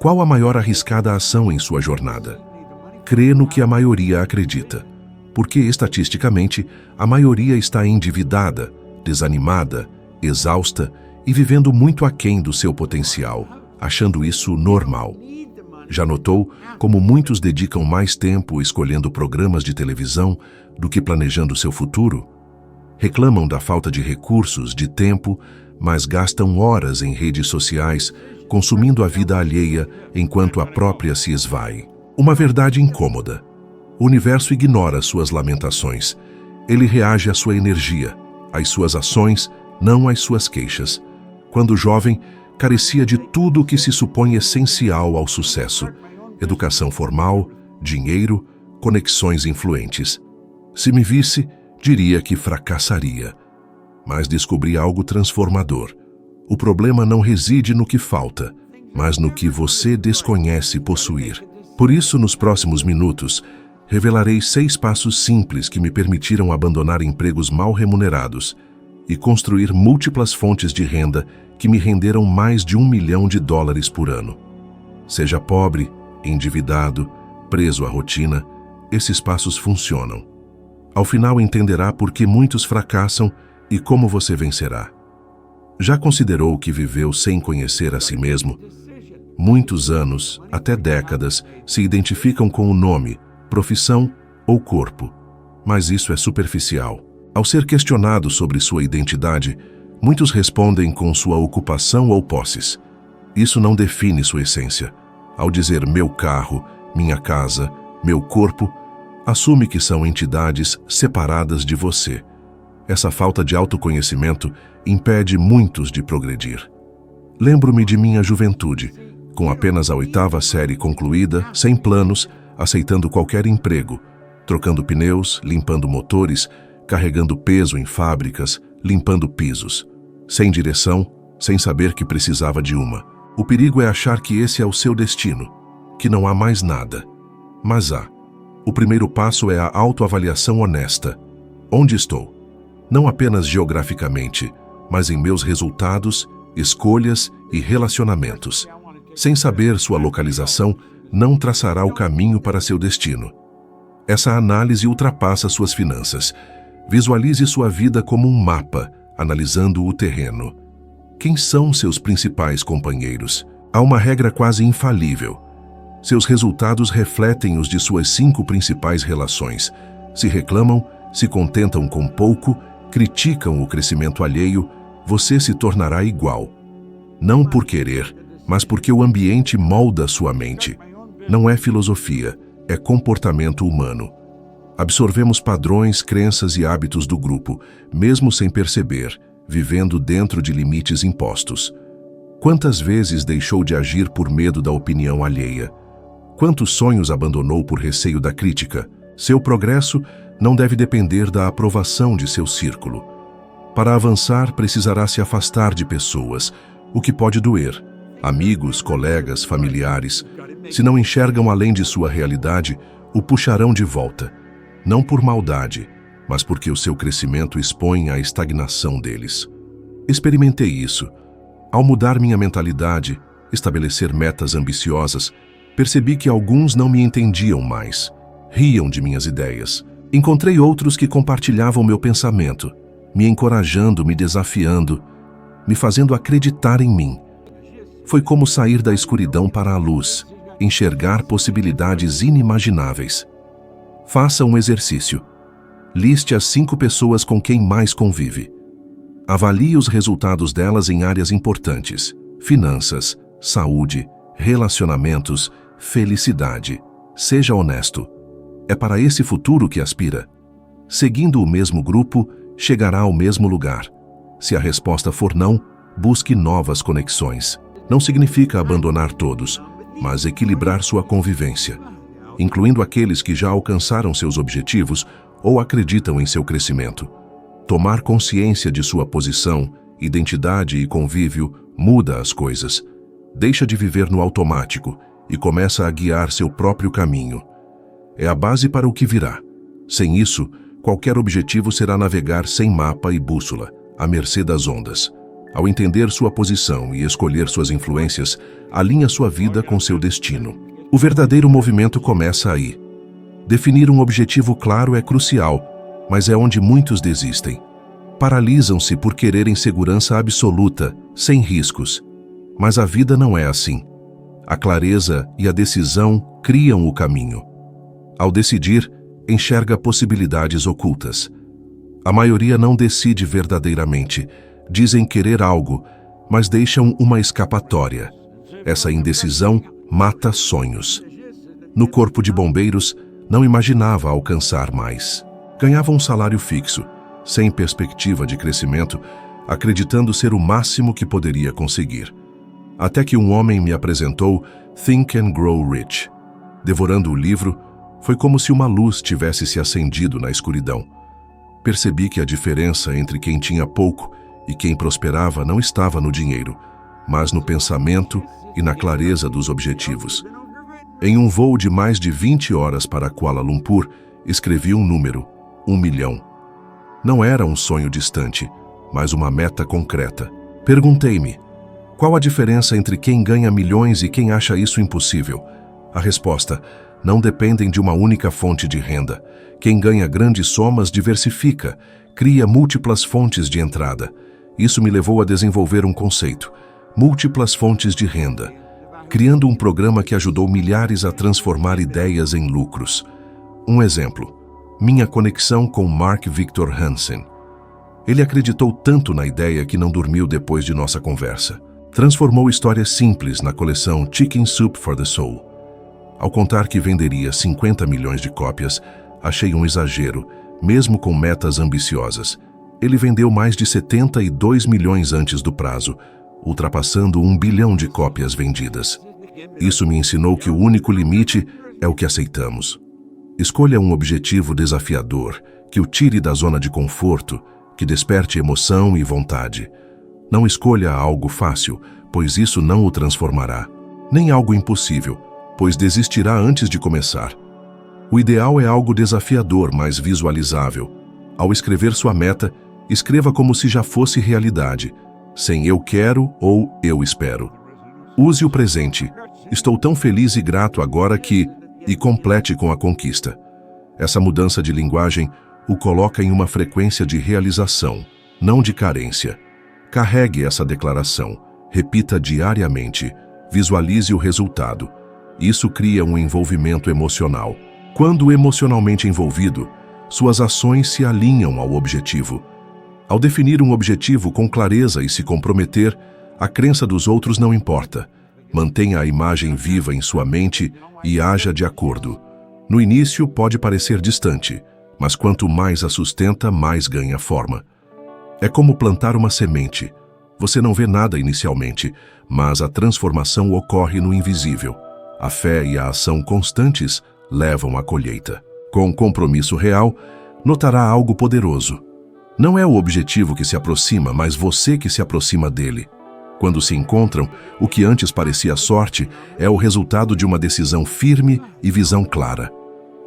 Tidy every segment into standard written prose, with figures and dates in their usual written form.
Qual a maior arriscada ação em sua jornada? Crê no que a maioria acredita, porque, estatisticamente, a maioria está endividada, desanimada, exausta e vivendo muito aquém do seu potencial, achando isso normal. Já notou como muitos dedicam mais tempo escolhendo programas de televisão do que planejando seu futuro? Reclamam da falta de recursos, de tempo, mas gastam horas em redes sociais, consumindo a vida alheia enquanto a própria se esvai. Uma verdade incômoda. O universo ignora suas lamentações. Ele reage à sua energia, às suas ações, não às suas queixas. Quando jovem, carecia de tudo o que se supõe essencial ao sucesso: educação formal, dinheiro, conexões influentes. Se me visse, diria que fracassaria. Mas descobri algo transformador. O problema não reside no que falta, mas no que você desconhece possuir. Por isso, nos próximos minutos, revelarei 6 passos simples que me permitiram abandonar empregos mal remunerados e construir múltiplas fontes de renda que me renderam mais de $1 milhão por ano. Seja pobre, endividado, preso à rotina, esses passos funcionam. Ao final entenderá por que muitos fracassam e como você vencerá. Já considerou que viveu sem conhecer a si mesmo? Muitos anos, até décadas, se identificam com o nome, profissão ou corpo. Mas isso é superficial. Ao ser questionado sobre sua identidade, muitos respondem com sua ocupação ou posses. Isso não define sua essência. Ao dizer meu carro, minha casa, meu corpo, assume que são entidades separadas de você. Essa falta de autoconhecimento impede muitos de progredir. Lembro-me de minha juventude, com apenas a 8ª série concluída, sem planos, aceitando qualquer emprego, trocando pneus, limpando motores, carregando peso em fábricas, limpando pisos. Sem direção, sem saber que precisava de uma. O perigo é achar que esse é o seu destino, que não há mais nada. Mas há. O primeiro passo é a autoavaliação honesta. Onde estou? Não apenas geograficamente, mas em meus resultados, escolhas e relacionamentos. Sem saber sua localização, não traçará o caminho para seu destino. Essa análise ultrapassa suas finanças. Visualize sua vida como um mapa, analisando o terreno. Quem são seus principais companheiros? Há uma regra quase infalível. Seus resultados refletem os de suas 5 principais relações. Se reclamam, se contentam com pouco, criticam o crescimento alheio, você se tornará igual. Não por querer, mas porque o ambiente molda sua mente. Não é filosofia, é comportamento humano. Absorvemos padrões, crenças e hábitos do grupo, mesmo sem perceber, vivendo dentro de limites impostos. Quantas vezes deixou de agir por medo da opinião alheia? Quantos sonhos abandonou por receio da crítica? Seu progresso não deve depender da aprovação de seu círculo. Para avançar, precisará se afastar de pessoas, o que pode doer. Amigos, colegas, familiares, se não enxergam além de sua realidade, o puxarão de volta. Não por maldade, mas porque o seu crescimento expõe à estagnação deles. Experimentei isso. Ao mudar minha mentalidade, estabelecer metas ambiciosas, percebi que alguns não me entendiam mais. Riam de minhas ideias. Encontrei outros que compartilhavam meu pensamento, me encorajando, me desafiando, me fazendo acreditar em mim. Foi como sair da escuridão para a luz, enxergar possibilidades inimagináveis. Faça um exercício. Liste as 5 pessoas com quem mais convive. Avalie os resultados delas em áreas importantes: finanças, saúde, relacionamentos, felicidade. Seja honesto. É para esse futuro que aspira. Seguindo o mesmo grupo, chegará ao mesmo lugar. Se a resposta for não, busque novas conexões. Não significa abandonar todos, mas equilibrar sua convivência, incluindo aqueles que já alcançaram seus objetivos ou acreditam em seu crescimento. Tomar consciência de sua posição, identidade e convívio muda as coisas. Deixa de viver no automático e começa a guiar seu próprio caminho. É a base para o que virá. Sem isso, qualquer objetivo será navegar sem mapa e bússola, à mercê das ondas. Ao entender sua posição e escolher suas influências, alinha sua vida com seu destino. O verdadeiro movimento começa aí. Definir um objetivo claro é crucial, mas é onde muitos desistem. Paralisam-se por quererem segurança absoluta, sem riscos. Mas a vida não é assim. A clareza e a decisão criam o caminho. Ao decidir, enxerga possibilidades ocultas. A maioria não decide verdadeiramente. Dizem querer algo, mas deixam uma escapatória. Essa indecisão mata sonhos. No corpo de bombeiros, não imaginava alcançar mais. Ganhava um salário fixo, sem perspectiva de crescimento, acreditando ser o máximo que poderia conseguir. Até que um homem me apresentou Think and Grow Rich. Devorando o livro, foi como se uma luz tivesse se acendido na escuridão. Percebi que a diferença entre quem tinha pouco e quem prosperava não estava no dinheiro, mas no pensamento e na clareza dos objetivos. Em um voo de mais de 20 horas para Kuala Lumpur, escrevi um número, 1 milhão. Não era um sonho distante, mas uma meta concreta. Perguntei-me, qual a diferença entre quem ganha milhões e quem acha isso impossível? A resposta, não dependem de uma única fonte de renda. Quem ganha grandes somas diversifica, cria múltiplas fontes de entrada. Isso me levou a desenvolver um conceito, múltiplas fontes de renda, criando um programa que ajudou milhares a transformar ideias em lucros. Um exemplo, minha conexão com Mark Victor Hansen. Ele acreditou tanto na ideia que não dormiu depois de nossa conversa. Transformou histórias simples na coleção Chicken Soup for the Soul. Ao contar que venderia 50 milhões de cópias, achei um exagero, mesmo com metas ambiciosas. Ele vendeu mais de 72 milhões antes do prazo, ultrapassando 1 bilhão de cópias vendidas. Isso me ensinou que o único limite é o que aceitamos. Escolha um objetivo desafiador, que o tire da zona de conforto, que desperte emoção e vontade. Não escolha algo fácil, pois isso não o transformará. Nem algo impossível, pois desistirá antes de começar. O ideal é algo desafiador, mas visualizável. Ao escrever sua meta, escreva como se já fosse realidade, sem eu quero ou eu espero. Use o presente. Estou tão feliz e grato agora que... E complete com a conquista. Essa mudança de linguagem o coloca em uma frequência de realização, não de carência. Carregue essa declaração, repita diariamente, visualize o resultado. Isso cria um envolvimento emocional. Quando emocionalmente envolvido, suas ações se alinham ao objetivo. Ao definir um objetivo com clareza e se comprometer, a crença dos outros não importa. Mantenha a imagem viva em sua mente e haja de acordo. No início pode parecer distante, mas quanto mais a sustenta, mais ganha forma. É como plantar uma semente. Você não vê nada inicialmente, mas a transformação ocorre no invisível. A fé e a ação constantes levam à colheita. Com compromisso real, notará algo poderoso. Não é o objetivo que se aproxima, mas você que se aproxima dele. Quando se encontram, o que antes parecia sorte é o resultado de uma decisão firme e visão clara.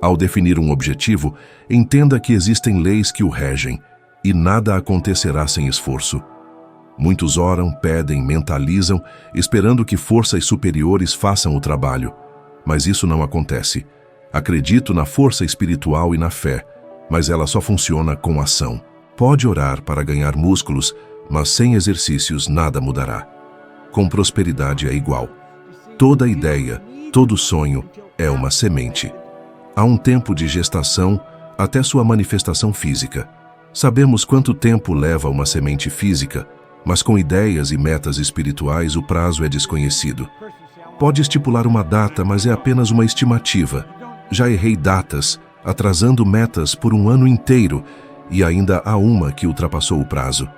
Ao definir um objetivo, entenda que existem leis que o regem, e nada acontecerá sem esforço. Muitos oram, pedem, mentalizam, esperando que forças superiores façam o trabalho. Mas isso não acontece. Acredito na força espiritual e na fé, mas ela só funciona com ação. Pode orar para ganhar músculos, mas sem exercícios nada mudará. Com prosperidade é igual. Toda ideia, todo sonho é uma semente. Há um tempo de gestação até sua manifestação física. Sabemos quanto tempo leva uma semente física, mas com ideias e metas espirituais o prazo é desconhecido. Pode estipular uma data, mas é apenas uma estimativa. Já errei datas, atrasando metas por um ano inteiro, e ainda há uma que ultrapassou o prazo.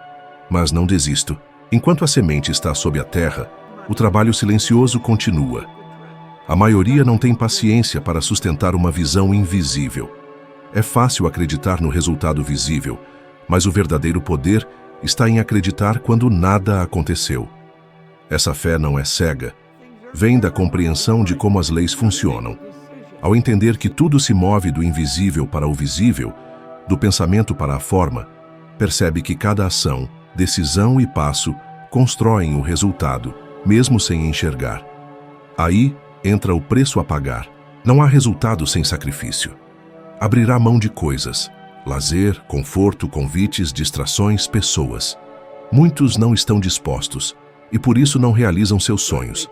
Mas não desisto. Enquanto a semente está sob a terra, o trabalho silencioso continua. A maioria não tem paciência para sustentar uma visão invisível. É fácil acreditar no resultado visível, mas o verdadeiro poder está em acreditar quando nada aconteceu. Essa fé não é cega. Vem da compreensão de como as leis funcionam. Ao entender que tudo se move do invisível para o visível, do pensamento para a forma, percebe que cada ação, decisão e passo constroem o resultado, mesmo sem enxergar. Aí entra o preço a pagar. Não há resultado sem sacrifício. Abrirá mão de coisas: lazer, conforto, convites, distrações, pessoas. Muitos não estão dispostos e por isso não realizam seus sonhos.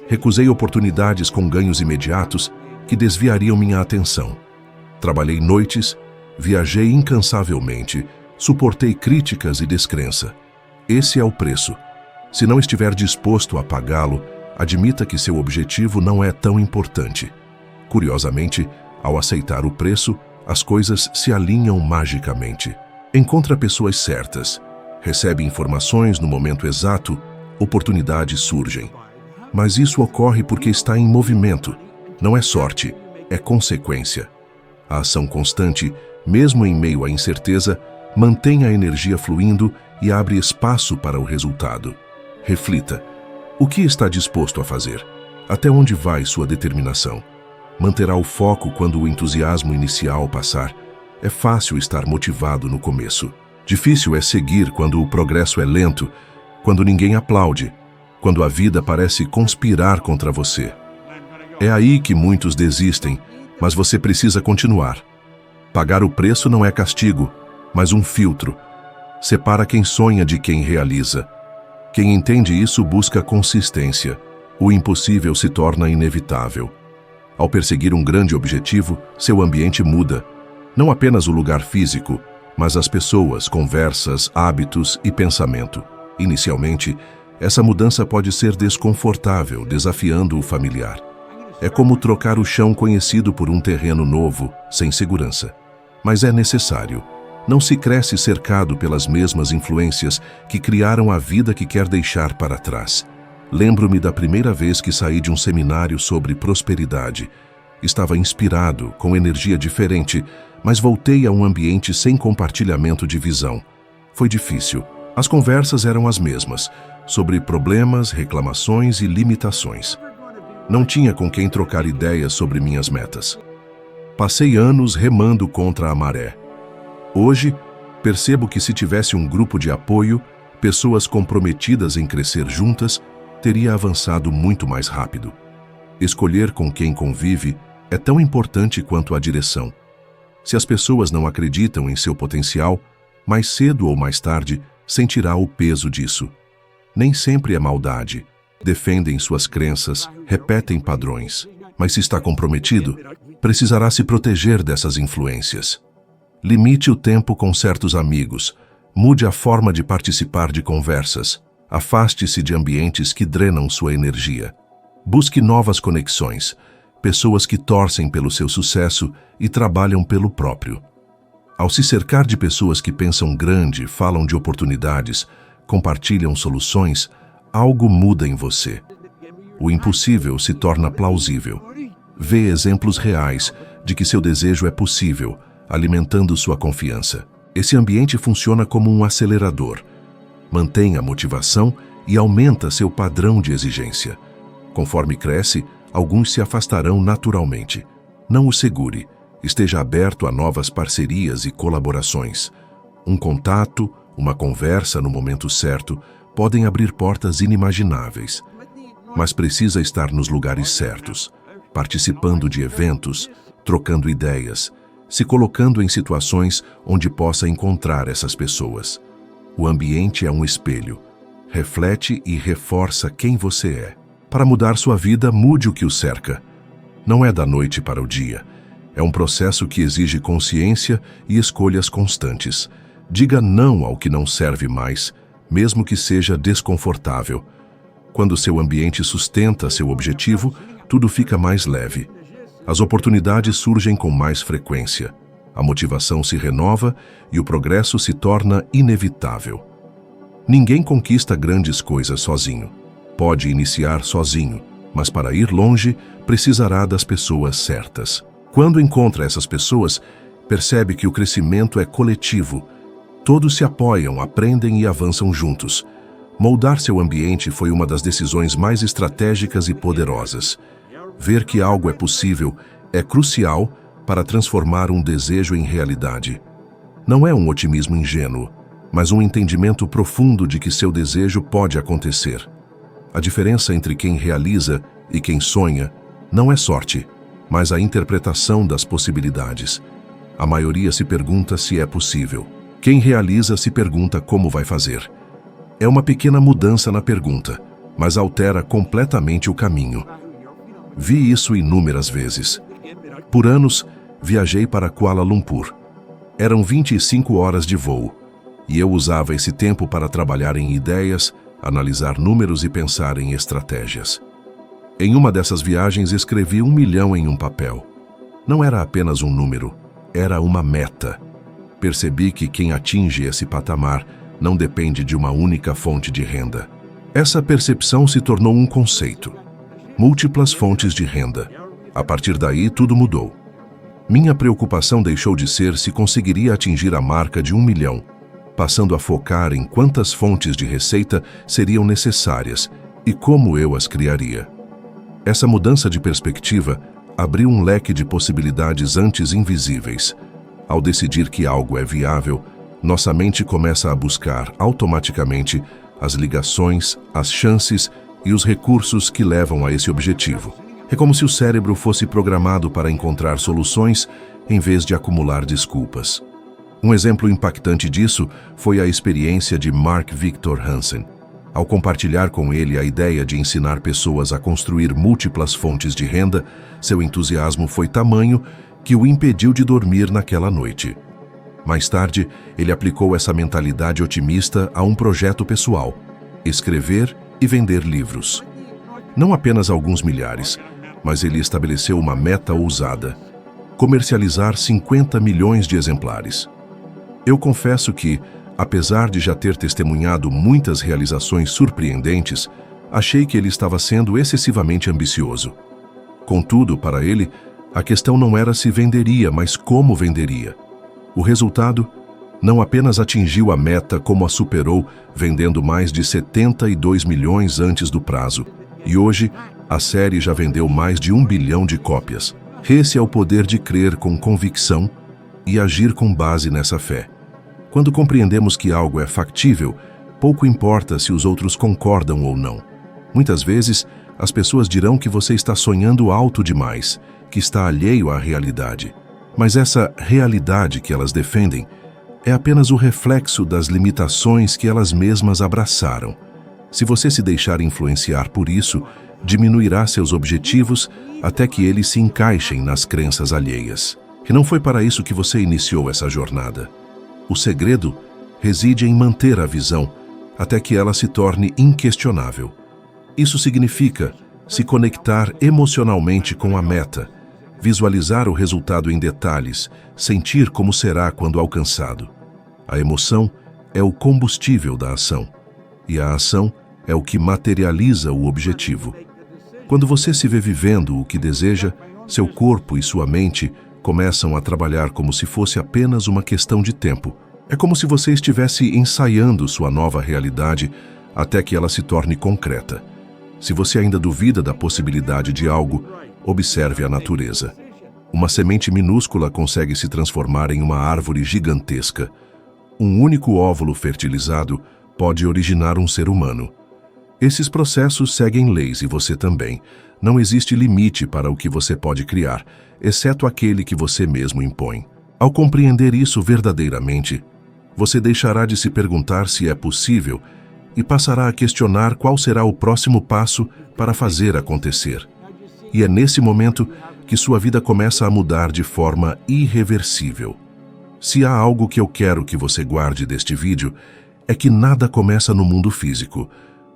Recusei oportunidades com ganhos imediatos que desviariam minha atenção. Trabalhei noites, viajei incansavelmente, suportei críticas e descrença. Esse é o preço. Se não estiver disposto a pagá-lo, admita que seu objetivo não é tão importante. Curiosamente, ao aceitar o preço, as coisas se alinham magicamente. Encontra pessoas certas, recebe informações no momento exato, oportunidades surgem. Mas isso ocorre porque está em movimento. Não é sorte, é consequência. A ação constante, mesmo em meio à incerteza, mantém a energia fluindo e abre espaço para o resultado. Reflita. O que está disposto a fazer? Até onde vai sua determinação? Manterá o foco quando o entusiasmo inicial passar? É fácil estar motivado no começo. Difícil é seguir quando o progresso é lento, quando ninguém aplaude, quando a vida parece conspirar contra você. É aí que muitos desistem, mas você precisa continuar. Pagar o preço não é castigo, mas um filtro. Separa quem sonha de quem realiza. Quem entende isso busca consistência. O impossível se torna inevitável. Ao perseguir um grande objetivo, seu ambiente muda. Não apenas o lugar físico, mas as pessoas, conversas, hábitos e pensamento. Inicialmente, essa mudança pode ser desconfortável, desafiando o familiar. É como trocar o chão conhecido por um terreno novo, sem segurança. Mas é necessário. Não se cresce cercado pelas mesmas influências que criaram a vida que quer deixar para trás. Lembro-me da primeira vez que saí de um seminário sobre prosperidade. Estava inspirado, com energia diferente, mas voltei a um ambiente sem compartilhamento de visão. Foi difícil. As conversas eram as mesmas, sobre problemas, reclamações e limitações. Não tinha com quem trocar ideias sobre minhas metas. Passei anos remando contra a maré. Hoje, percebo que se tivesse um grupo de apoio, pessoas comprometidas em crescer juntas, teria avançado muito mais rápido. Escolher com quem convive é tão importante quanto a direção. Se as pessoas não acreditam em seu potencial, mais cedo ou mais tarde, sentirá o peso disso. Nem sempre é maldade. Defendem suas crenças, repetem padrões. Mas se está comprometido, precisará se proteger dessas influências. Limite o tempo com certos amigos. Mude a forma de participar de conversas. Afaste-se de ambientes que drenam sua energia. Busque novas conexões, pessoas que torcem pelo seu sucesso e trabalham pelo próprio. Ao se cercar de pessoas que pensam grande, falam de oportunidades, compartilham soluções, algo muda em você. O impossível se torna plausível. Vê exemplos reais de que seu desejo é possível, alimentando sua confiança. Esse ambiente funciona como um acelerador. Mantém a motivação e aumenta seu padrão de exigência. Conforme cresce, alguns se afastarão naturalmente. Não o segure. Esteja aberto a novas parcerias e colaborações. Um contato, uma conversa no momento certo podem abrir portas inimagináveis. Mas precisa estar nos lugares certos, participando de eventos, trocando ideias, se colocando em situações onde possa encontrar essas pessoas. O ambiente é um espelho. Reflete e reforça quem você é. Para mudar sua vida, mude o que o cerca. Não é da noite para o dia. É um processo que exige consciência e escolhas constantes. Diga não ao que não serve mais, mesmo que seja desconfortável. Quando seu ambiente sustenta seu objetivo, tudo fica mais leve. As oportunidades surgem com mais frequência. A motivação se renova e o progresso se torna inevitável. Ninguém conquista grandes coisas sozinho. Pode iniciar sozinho, mas para ir longe, precisará das pessoas certas. Quando encontra essas pessoas, percebe que o crescimento é coletivo. Todos se apoiam, aprendem e avançam juntos. Moldar seu ambiente foi uma das decisões mais estratégicas e poderosas. Ver que algo é possível é crucial para transformar um desejo em realidade. Não é um otimismo ingênuo, mas um entendimento profundo de que seu desejo pode acontecer. A diferença entre quem realiza e quem sonha não é sorte, mas a interpretação das possibilidades. A maioria se pergunta se é possível. Quem realiza se pergunta como vai fazer. É uma pequena mudança na pergunta, mas altera completamente o caminho. Vi isso inúmeras vezes. Por anos, viajei para Kuala Lumpur. Eram 25 horas de voo, e eu usava esse tempo para trabalhar em ideias, analisar números e pensar em estratégias. Em uma dessas viagens, escrevi 1 milhão em um papel. Não era apenas um número, era uma meta. Percebi que quem atinge esse patamar não depende de uma única fonte de renda. Essa percepção se tornou um conceito. Múltiplas fontes de renda. A partir daí, tudo mudou. Minha preocupação deixou de ser se conseguiria atingir a marca de 1 milhão, passando a focar em quantas fontes de receita seriam necessárias e como eu as criaria. Essa mudança de perspectiva abriu um leque de possibilidades antes invisíveis. Ao decidir que algo é viável, nossa mente começa a buscar automaticamente as ligações, as chances e os recursos que levam a esse objetivo. É como se o cérebro fosse programado para encontrar soluções em vez de acumular desculpas. Um exemplo impactante disso foi a experiência de Mark Victor Hansen. Ao compartilhar com ele a ideia de ensinar pessoas a construir múltiplas fontes de renda, seu entusiasmo foi tamanho que o impediu de dormir naquela noite. Mais tarde, ele aplicou essa mentalidade otimista a um projeto pessoal: escrever e vender livros. Não apenas alguns milhares, mas ele estabeleceu uma meta ousada: comercializar 50 milhões de exemplares. Eu confesso que, apesar de já ter testemunhado muitas realizações surpreendentes, achei que ele estava sendo excessivamente ambicioso. Contudo, para ele, a questão não era se venderia, mas como venderia. O resultado não apenas atingiu a meta, como a superou, vendendo mais de 72 milhões antes do prazo. E hoje, a série já vendeu mais de 1 bilhão de cópias. Esse é o poder de crer com convicção e agir com base nessa fé. Quando compreendemos que algo é factível, pouco importa se os outros concordam ou não. Muitas vezes, as pessoas dirão que você está sonhando alto demais, que está alheio à realidade. Mas essa realidade que elas defendem é apenas o reflexo das limitações que elas mesmas abraçaram. Se você se deixar influenciar por isso, diminuirá seus objetivos até que eles se encaixem nas crenças alheias. E não foi para isso que você iniciou essa jornada. O segredo reside em manter a visão até que ela se torne inquestionável. Isso significa se conectar emocionalmente com a meta, visualizar o resultado em detalhes, sentir como será quando alcançado. A emoção é o combustível da ação, e a ação é o que materializa o objetivo. Quando você se vê vivendo o que deseja, seu corpo e sua mente começam a trabalhar como se fosse apenas uma questão de tempo. É como se você estivesse ensaiando sua nova realidade até que ela se torne concreta. Se você ainda duvida da possibilidade de algo, observe a natureza. Uma semente minúscula consegue se transformar em uma árvore gigantesca. Um único óvulo fertilizado pode originar um ser humano. Esses processos seguem leis e você também. Não existe limite para o que você pode criar, exceto aquele que você mesmo impõe. Ao compreender isso verdadeiramente, você deixará de se perguntar se é possível e passará a questionar qual será o próximo passo para fazer acontecer. E é nesse momento que sua vida começa a mudar de forma irreversível. Se há algo que eu quero que você guarde deste vídeo, é que nada começa no mundo físico.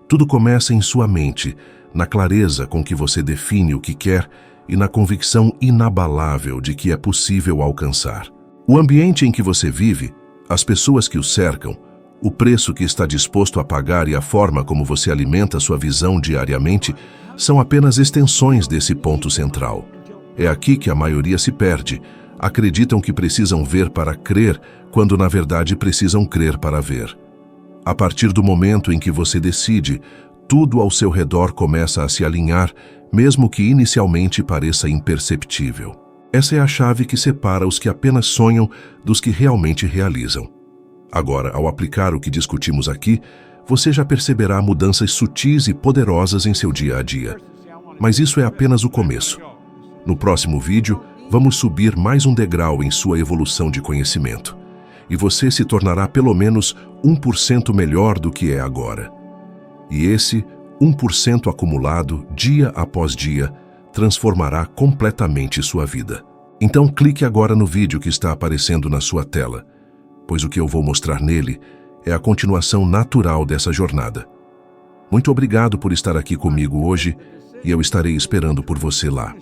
Tudo começa em sua mente, na clareza com que você define o que quer e na convicção inabalável de que é possível alcançar. O ambiente em que você vive, as pessoas que o cercam, o preço que está disposto a pagar e a forma como você alimenta sua visão diariamente são apenas extensões desse ponto central. É aqui que a maioria se perde. Acreditam que precisam ver para crer, quando na verdade precisam crer para ver. A partir do momento em que você decide, tudo ao seu redor começa a se alinhar, mesmo que inicialmente pareça imperceptível. Essa é a chave que separa os que apenas sonham dos que realmente realizam. Agora, ao aplicar o que discutimos aqui, você já perceberá mudanças sutis e poderosas em seu dia a dia. Mas isso é apenas o começo. No próximo vídeo, vamos subir mais um degrau em sua evolução de conhecimento. E você se tornará pelo menos 1% melhor do que é agora. E esse 1% acumulado, dia após dia, transformará completamente sua vida. Então clique agora no vídeo que está aparecendo na sua tela, pois o que eu vou mostrar nele é a continuação natural dessa jornada. Muito obrigado por estar aqui comigo hoje e eu estarei esperando por você lá.